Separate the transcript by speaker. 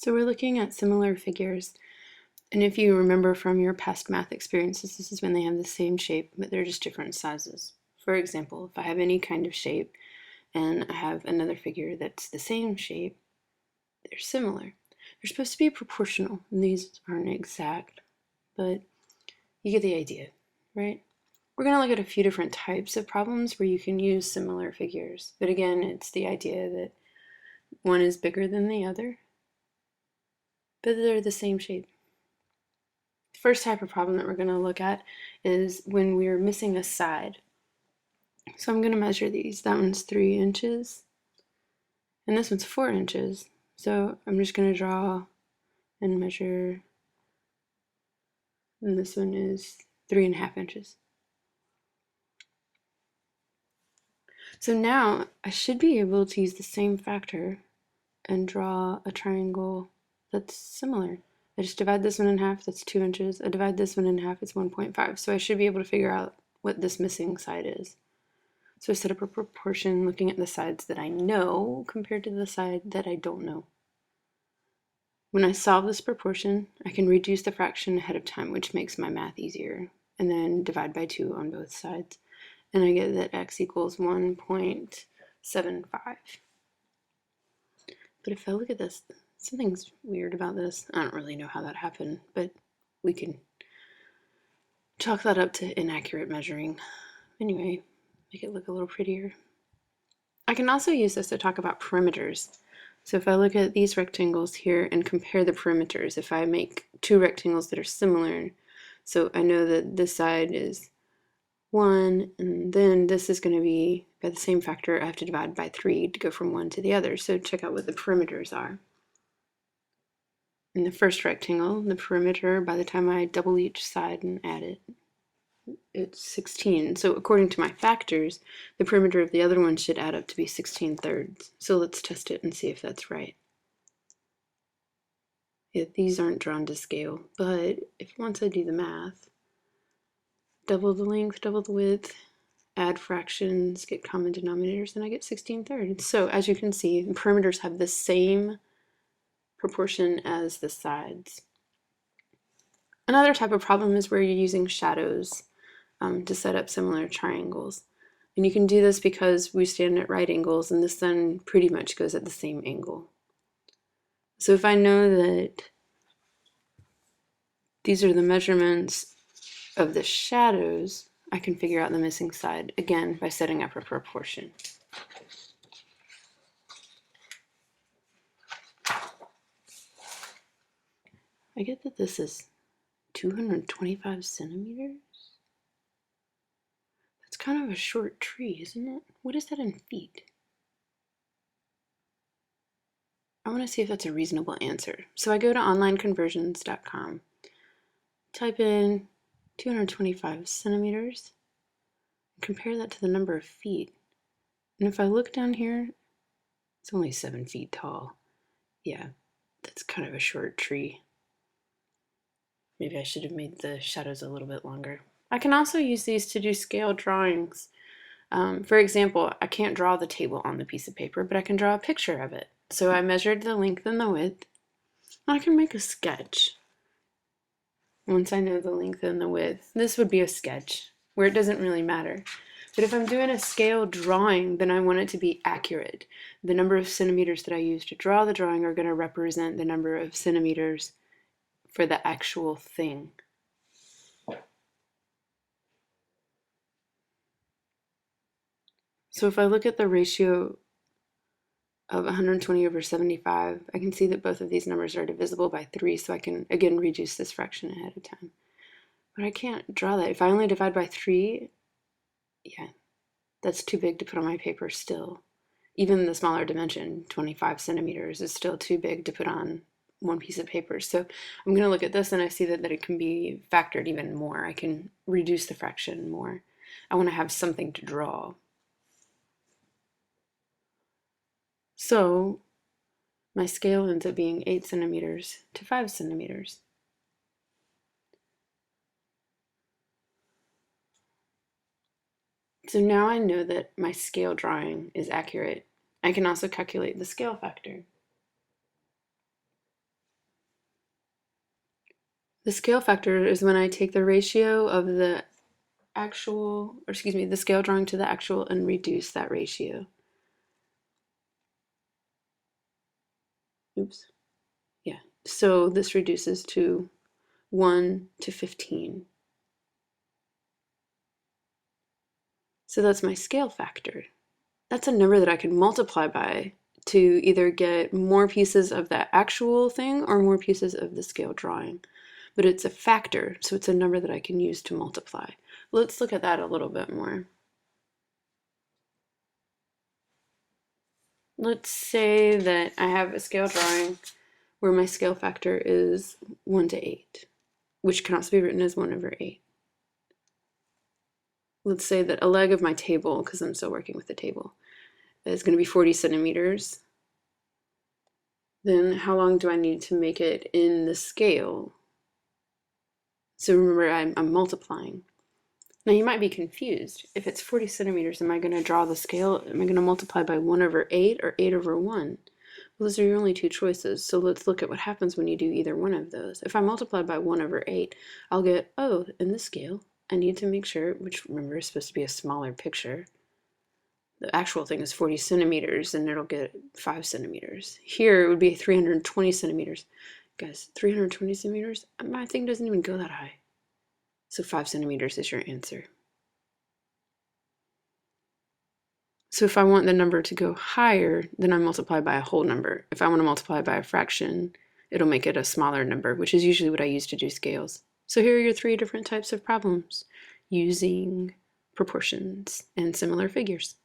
Speaker 1: So we're looking at similar figures. And if you remember from your past math experiences, this is when they have the same shape, but they're just different sizes. For example, if I have any kind of shape and I have another figure that's the same shape, they're similar. They're supposed to be proportional, and these aren't exact, but you get the idea, right? We're going to look at a few different types of problems where you can use similar figures. But again, it's the idea that one is bigger than the other, but they're the same shape. The first type of problem that we're going to look at is when we're missing a side. So I'm going to measure these. That one's 3 inches, and this one's 4 inches. So I'm just going to draw and measure, and this one is 3.5 inches. So now I should be able to use the same factor and draw a triangle that's similar. I just divide this one in half, that's 2 inches. I divide this one in half, it's 1.5. So I should be able to figure out what this missing side is. So I set up a proportion looking at the sides that I know compared to the side that I don't know. When I solve this proportion, I can reduce the fraction ahead of time, which makes my math easier, and then divide by 2 on both sides. And I get that x equals 1.75. But if I look at this, something's weird about this. I don't really know how that happened, but we can chalk that up to inaccurate measuring. Anyway, make it look a little prettier. I can also use this to talk about perimeters. So if I look at these rectangles here and compare the perimeters, if I make 2 rectangles that are similar, so I know that this side is 1, and then this is going to be, by the same factor, I have to divide by 3 to go from one to the other. So check out what the perimeters are. In the first rectangle, the perimeter, by the time I double each side and add it, it's 16. So according to my factors, the perimeter of the other one should add up to be 16/3. So let's test it and see if that's right. Yeah, these aren't drawn to scale, but if once I do the math, double the length, double the width, add fractions, get common denominators, and I get 16/3. So as you can see, the perimeters have the same proportion as the sides. Another type of problem is where you're using shadows to set up similar triangles. And you can do this because we stand at right angles and the sun pretty much goes at the same angle. So if I know that these are the measurements of the shadows, I can figure out the missing side, again, by setting up a proportion. I get that this is 225 centimeters. That's kind of a short tree, isn't it? What is that in feet? I want to see if that's a reasonable answer. So I go to onlineconversions.com, type in 225 centimeters, compare that to the number of feet. And if I look down here, it's only 7 feet tall. Yeah, that's kind of a short tree. Maybe I should have made the shadows a little bit longer. I can also use these to do scale drawings. For example, I can't draw the table on the piece of paper, but I can draw a picture of it. So I measured the length and the width, and I can make a sketch. Once I know the length and the width, this would be a sketch where it doesn't really matter. But if I'm doing a scale drawing, then I want it to be accurate. The number of centimeters that I use to draw the drawing are going to represent the number of centimeters for the actual thing. So if I look at the ratio of 120 over 75, I can see that both of these numbers are divisible by 3, so I can, again, reduce this fraction ahead of time. But I can't draw that. If I only divide by 3, yeah, that's too big to put on my paper still. Even the smaller dimension, 25 centimeters, is still too big to put on one piece of paper. So I'm going to look at this and I see that it can be factored even more. I can reduce the fraction more. I want to have something to draw. So my scale ends up being 8 centimeters to 5 centimeters. So now I know that my scale drawing is accurate. I can also calculate the scale factor. The scale factor is when I take the ratio of the actual, or excuse me, the scale drawing to the actual and reduce that ratio. Oops. Yeah. So this reduces to 1 to 15. So that's my scale factor. That's a number that I can multiply by to either get more pieces of that actual thing or more pieces of the scale drawing. But it's a factor, so it's a number that I can use to multiply. Let's look at that a little bit more. Let's say that I have a scale drawing where my scale factor is 1 to 8, which can also be written as 1 over 8. Let's say that a leg of my table, because I'm still working with the table, is going to be 40 centimeters. Then how long do I need to make it in the scale? So remember, I'm multiplying. Now you might be confused. If it's 40 centimeters, am I going to draw the scale? Am I going to multiply by 1 over 8 or 8 over 1? Well, those are your only two choices. So let's look at what happens when you do either one of those. If I multiply by 1 over 8, I'll get, oh, in the scale, I need to make sure, which remember is supposed to be a smaller picture. The actual thing is 40 centimeters, and it'll get 5 centimeters. Here it would be 320 centimeters. Guys, 320 centimeters? My thing doesn't even go that high. So 5 centimeters is your answer. So if I want the number to go higher, then I multiply by a whole number. If I want to multiply by a fraction, it'll make it a smaller number, which is usually what I use to do scales. So here are your 3 different types of problems using proportions and similar figures.